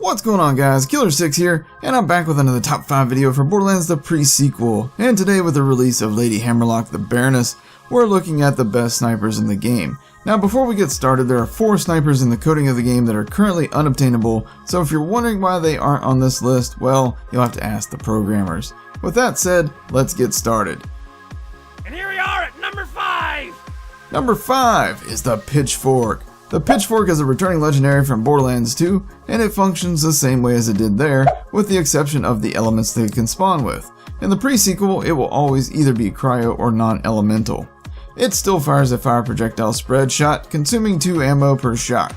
What's going on, guys? Killer6 here, and I'm back with another top 5 video for Borderlands the Pre-Sequel. And today, with the release of Lady Hammerlock the Baroness, we're looking at the best snipers in the game. Now, before we get started, there are 4 snipers in the coding of the game that are currently unobtainable, so if you're wondering why they aren't on this list, well, you'll have to ask the programmers. With that said, let's get started. And here we are at number 5! Number 5 is the Pitchfork. The Pitchfork is a returning legendary from Borderlands 2, and it functions the same way as it did there, with the exception of the elements that it can spawn with. In the pre-sequel, it will always either be cryo or non-elemental. It still fires a fire projectile spread shot, consuming 2 ammo per shot.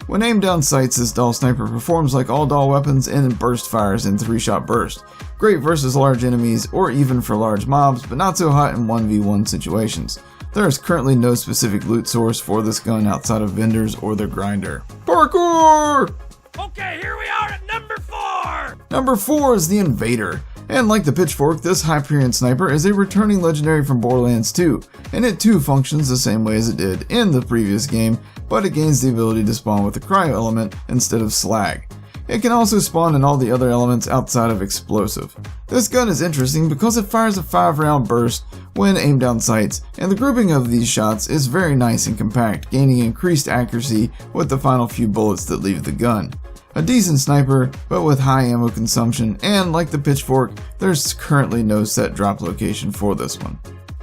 When aimed down sights, this doll sniper performs like all doll weapons and burst fires in 3-shot burst. Great versus large enemies or even for large mobs, but not so hot in 1v1 situations. There is currently no specific loot source for this gun outside of vendors or their grinder. Parkour! Okay, here we are at number 4! Number 4 is the Invader. And like the Pitchfork, this Hyperion sniper is a returning legendary from Borderlands 2, and it too functions the same way as it did in the previous game, but it gains the ability to spawn with the cryo element instead of slag. It can also spawn in all the other elements outside of explosive. This gun is interesting because it fires a 5-round burst when aimed down sights, and the grouping of these shots is very nice and compact, gaining increased accuracy with the final few bullets that leave the gun. A decent sniper, but with high ammo consumption, and like the Pitchfork, there's currently no set drop location for this one.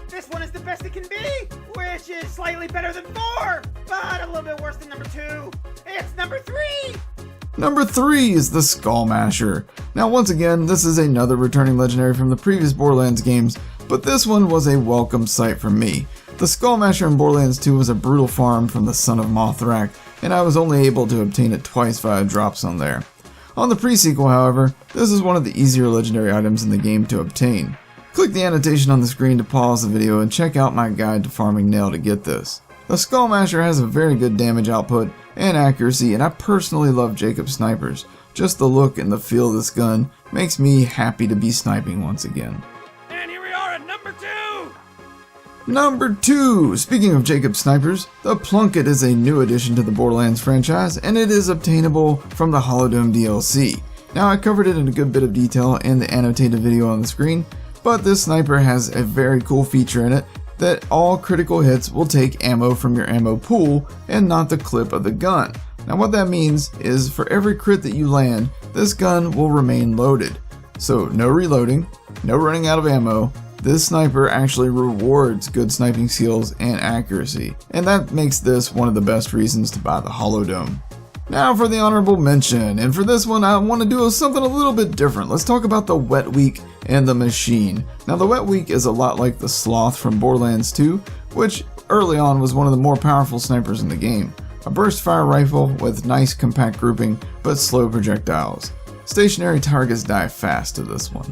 This one is the best it can be, which is slightly better than 4, but a little bit worse than number 2. It's number 3! Number 3 is the Skullmasher. Now once again, this is another returning legendary from the previous Borderlands games, but this one was a welcome sight for me. The Skullmasher in Borderlands 2 was a brutal farm from the son of Mothrak, and I was only able to obtain it twice via drops on there. On the pre-sequel, however, this is one of the easier legendary items in the game to obtain. Click the annotation on the screen to pause the video and check out my guide to farming nail to get this. The Skullmasher has a very good damage output and accuracy, and I personally love Jacob snipers. Just the look and the feel of this gun makes me happy to be sniping once again. And here we are at number 2! Number 2! Speaking of Jacob snipers, the Plunkett is a new addition to the Borderlands franchise, and it is obtainable from the Holodome DLC. Now, I covered it in a good bit of detail in the annotated video on the screen, but this sniper has a very cool feature in it that all critical hits will take ammo from your ammo pool and not the clip of the gun. Now what that means is for every crit that you land, this gun will remain loaded. So no reloading, no running out of ammo. This sniper actually rewards good sniping skills and accuracy, and that makes this one of the best reasons to buy the Holodome. Now for the honorable mention, and for this one I want to do something a little bit different. Let's talk about the Wet Week and the Machine. Now the Wet Week is a lot like the Sloth from Borderlands 2, which early on was one of the more powerful snipers in the game. A burst fire rifle with nice compact grouping, but slow projectiles. Stationary targets die fast to this one.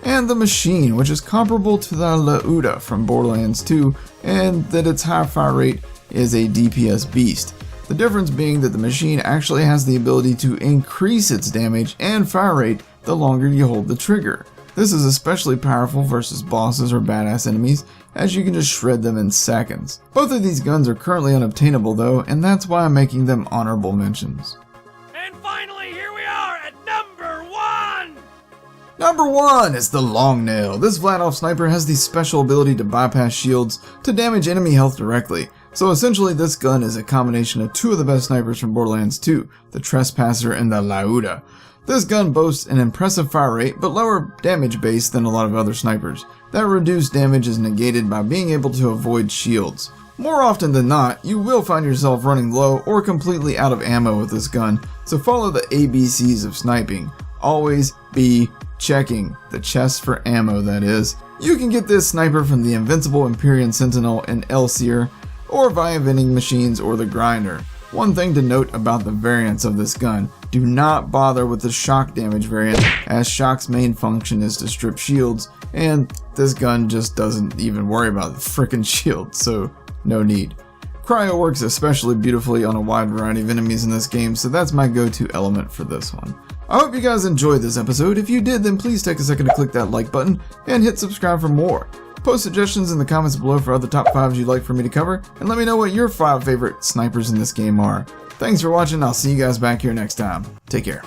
And the Machine, which is comparable to the Lauda from Borderlands 2, and that its high fire rate is a DPS beast. The difference being that the Machine actually has the ability to increase its damage and fire rate the longer you hold the trigger. This is especially powerful versus bosses or badass enemies, as you can just shred them in seconds. Both of these guns are currently unobtainable though, and that's why I'm making them honorable mentions. And finally, here we are at number 1! Number 1 is the Long Nail. This Vladof sniper has the special ability to bypass shields to damage enemy health directly. So essentially this gun is a combination of 2 of the best snipers from Borderlands 2, the Trespasser and the Lauda. This gun boasts an impressive fire rate, but lower damage base than a lot of other snipers. That reduced damage is negated by being able to avoid shields. More often than not, you will find yourself running low or completely out of ammo with this gun, so follow the ABCs of sniping. Always be checking the chest for ammo, that is. You can get this sniper from the Invincible Empyrean Sentinel and Elseer, or via vending machines or the grinder. One thing to note about the variants of this gun, do not bother with the shock damage variant, as shock's main function is to strip shields, and this gun just doesn't even worry about the frickin' shield, so no need. Cryo works especially beautifully on a wide variety of enemies in this game, so that's my go-to element for this one. I hope you guys enjoyed this episode. If you did, then please take a second to click that like button and hit subscribe for more. Post suggestions in the comments below for other top 5s you'd like for me to cover, and let me know what your 5 favorite snipers in this game are. Thanks for watching, I'll see you guys back here next time. Take care.